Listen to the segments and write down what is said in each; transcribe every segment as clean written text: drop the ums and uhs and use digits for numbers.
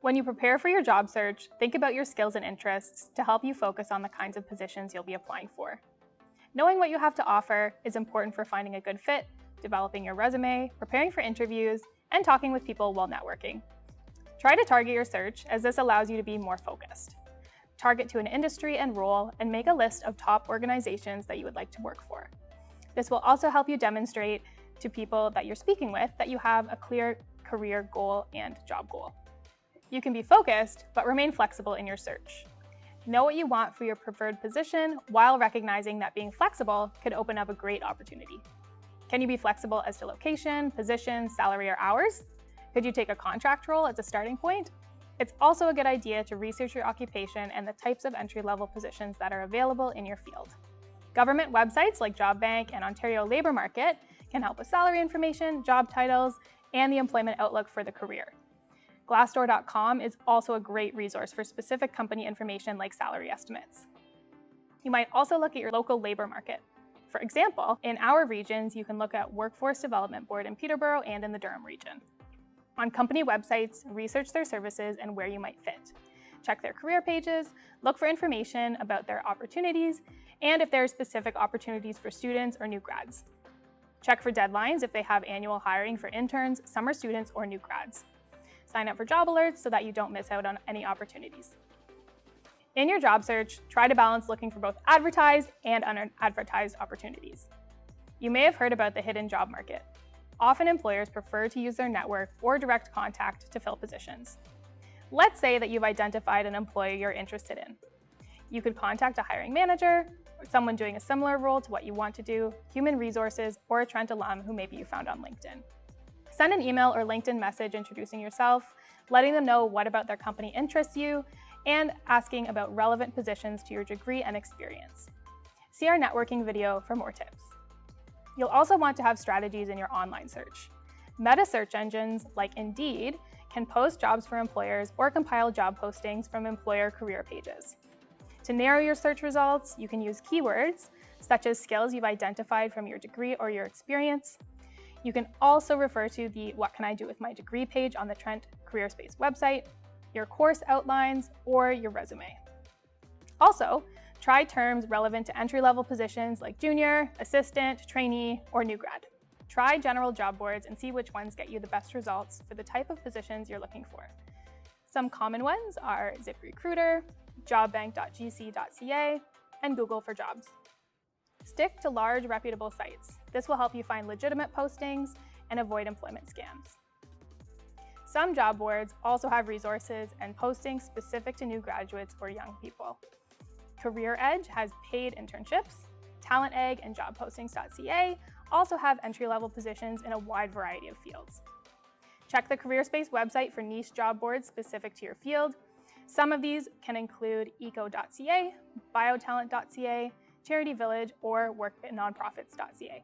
When you prepare for your job search, think about your skills and interests to help you focus on the kinds of positions you'll be applying for. Knowing what you have to offer is important for finding a good fit, developing your resume, preparing for interviews, and talking with people while networking. Try to target your search, as this allows you to be more focused. Target to an industry and role, and make a list of top organizations that you would like to work for. This will also help you demonstrate to people that you're speaking with that you have a clear career goal and job goal. You can be focused, but remain flexible in your search. Know what you want for your preferred position while recognizing that being flexible could open up a great opportunity. Can you be flexible as to location, position, salary, or hours? Could you take a contract role as a starting point? It's also a good idea to research your occupation and the types of entry-level positions that are available in your field. Government websites like Job Bank and Ontario Labour Market can help with salary information, job titles, and the employment outlook for the career. Glassdoor.com is also a great resource for specific company information like salary estimates. You might also look at your local labor market. For example, in our regions, you can look at Workforce Development Board in Peterborough and in the Durham region. On company websites, research their services and where you might fit. Check their career pages, look for information about their opportunities, and if there are specific opportunities for students or new grads. Check for deadlines if they have annual hiring for interns, summer students, or new grads. Sign up for job alerts so that you don't miss out on any opportunities. In your job search, try to balance looking for both advertised and unadvertised opportunities. You may have heard about the hidden job market. Often employers prefer to use their network or direct contact to fill positions. Let's say that you've identified an employer you're interested in. You could contact a hiring manager, or someone doing a similar role to what you want to do, human resources, or a Trent alum who maybe you found on LinkedIn. Send an email or LinkedIn message introducing yourself, letting them know what about their company interests you, and asking about relevant positions to your degree and experience. See our networking video for more tips. You'll also want to have strategies in your online search. Meta search engines like Indeed can post jobs for employers or compile job postings from employer career pages. To narrow your search results, you can use keywords such as skills you've identified from your degree or your experience. You can also refer to the What Can I Do With My Degree page on the Trent CareerSpace website, your course outlines, or your resume. Also, try terms relevant to entry-level positions like junior, assistant, trainee, or new grad. Try general job boards and see which ones get you the best results for the type of positions you're looking for. Some common ones are ZipRecruiter, jobbank.gc.ca, and Google for Jobs. Stick to large, reputable sites. This will help you find legitimate postings and avoid employment scams. Some job boards also have resources and postings specific to new graduates or young people. Career Edge has paid internships. Talent Egg and jobpostings.ca also have entry-level positions in a wide variety of fields. Check the CareerSpace website for niche job boards specific to your field. Some of these can include eco.ca, biotalent.ca, Charity Village, or worknonprofits.ca.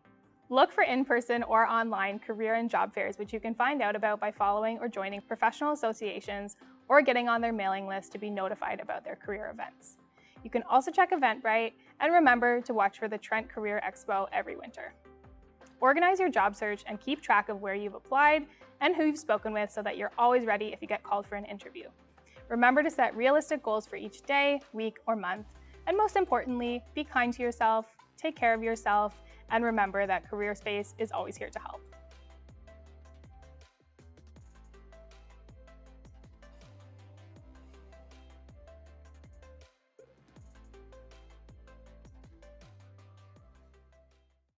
Look for in-person or online career and job fairs, which you can find out about by following or joining professional associations or getting on their mailing list to be notified about their career events. You can also check Eventbrite, and remember to watch for the Trent Career Expo every winter. Organize your job search and keep track of where you've applied and who you've spoken with so that you're always ready if you get called for an interview. Remember to set realistic goals for each day, week, or month. And most importantly, be kind to yourself, take care of yourself, and remember that CareerSpace is always here to help.